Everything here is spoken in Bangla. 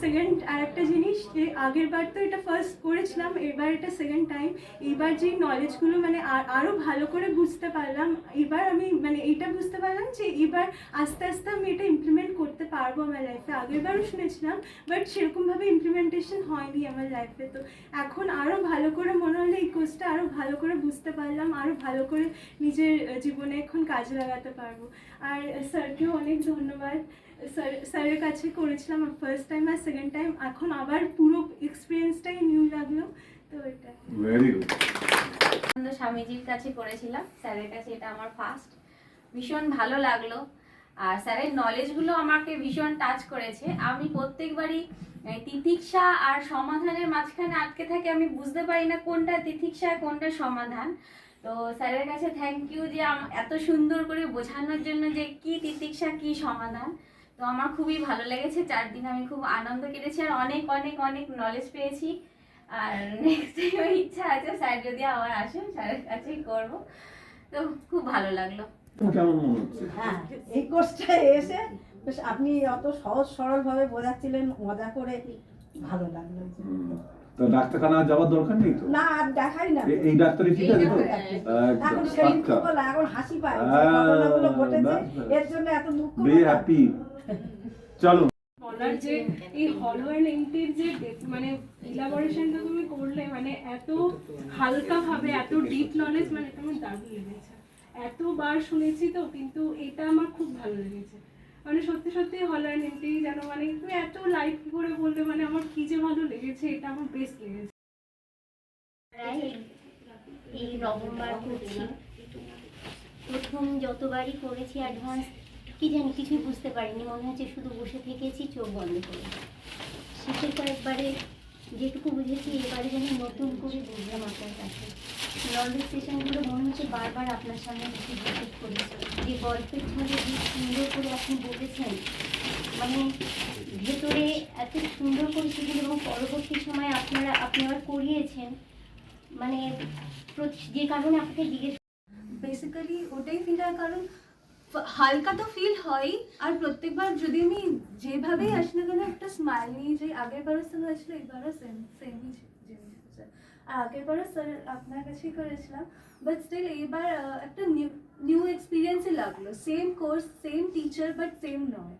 সেকেন্ড আর একটা জিনিস যে আগের বার তো এটা ফার্স্ট করেছিলাম, এবার এটা সেকেন্ড টাইম। এইবার যে নলেজগুলো মানে আরও ভালো করে বুঝতে পারলাম, এবার আমি মানে এটা বুঝতে পারলাম যে এবার আস্তে আস্তে আমি এটা ইমপ্লিমেন্ট করতে পারবো আমার লাইফে। আগেরবারও শুনেছিলাম বাট সেরকমভাবে ইমপ্লিমেন্টেশন হয়নি আমার লাইফে। তো এখন আরও ভালো করে মনে হলো এই কোর্সটা আরও ভালো করে বুঝতে পারলাম, আরও ভালো করে নিজের জীবনে এখন কাজে লাগাতে পারবো। আর স্যারকেও অনেক ধন্যবাদ। স্যারের কাছে করেছিলাম ফার্স্ট টাইম আর সেকেন্ড টাইম, এখন আবার পুরো এক্সপিরিয়েন্সটাই নিউ লাগলো। তো এটা ভেরি গুড। স্বামীজির কাছে করেছিলাম, স্যারের কাছে এটা আমার ফার্স্ট। ভীষণ ভালো লাগলো আর স্যারের নলেজগুলো আমাকে ভীষণ টাচ করেছে। আমি প্রত্যেকবারই তিতিক্ষা আর সমাধানের মাঝখানে আটকে থাকি, আমি বুঝতে পারি না কোনটা তিতিক্ষা কোনটা সমাধান। তো স্যারের কাছে থ্যাংক ইউ যে এত সুন্দর করে বোঝানোর জন্য যে কি তিতিক্ষা কি সমাধান। তো আমার খুবই ভালো লেগেছে, 4 দিন আমি খুব আনন্দ কেটেছি আর অনেক অনেক অনেক নলেজ পেয়েছি। আর নেক্সট টাইম ইচ্ছা আছে স্যার যদি আবার আসেন স্যারের কাছেই করবো। তো খুব ভালো লাগলো। কেমন মনে হচ্ছে? হ্যাঁ, এই কোর্সটা এসে বেশ আপনি অত সহজ সরল ভাবে বোঝাচ্ছিলেন, মজা করে ভালো লাগলো। তো ডাক্তারখানা যাওয়ার দরকার নেই তো? না, আর দেখাই না। এই ডাক্তারই ঠিক আছে তো? এখন সেদিন কি বলা, এখন হাসি পায় যে ঘটনাগুলো ঘটেছে, এর জন্য এত দুঃখ। Be happy. চলো। বলার যে এই হলো অ্যান্ড এমটির যে মানে ইলাবোরেশনটা তুমি করলে, মানে এত হালকা ভাবে এত ডিপ নলেজ, মানে এটা আমার দারুণ লেগেছে। এতবার শুনেছি তো, কিন্তু এটা আমার খুব ভালো লেগেছে। মানে সত্যি সত্যি হলো অ্যান্ড এমটি যেন, মানে তুমি এত লাইভ করে বললে, মানে আমার কি যে ভালো লেগেছে, এটা আমার বেস্ট লেগেছে। এই নভেম্বর করছি, প্রথম যতবারই করেছি অ্যাডভান্স কি জানি কিছুই বুঝতে পারিনি, মনে হচ্ছে শুধু বসে থেকেছি চোখ বন্ধ করে। শেষের কয়েকবারে যেটুকু বুঝেছি এবারে যেন নতুন করে বুঝলাম আপনার কাছে। নলেজ সেশনগুলো মনে হচ্ছে বারবার আপনার সামনে কিছু রিপিট করি, যে গল্পের ছলে যে সুন্দর করে আপনি বলেছেন, মানে ভেতরে এত সুন্দর করে সেগুলো, এবং পরবর্তী সময় আপনি আবার করিয়েছেন, মানে যে কারণে আপনাকে জিজ্ঞেস বেসিক্যালি ওটাই ফিল হয়, কারণ হালকা তো ফিল হয়। আর প্রত্যেকবার যদি আমি যেভাবেই আসি না কেন একটা স্মাইল নিয়ে যাই। আগের বারও সঙ্গে আসলে এবারও সেমই জিনিস। আর আগের বারও স্যার আপনার কাছেই করেছিলাম, বাট স্টিল এবার একটা নিউ এক্সপিরিয়েন্সই লাগলো। Same course, same teacher, but same নয়।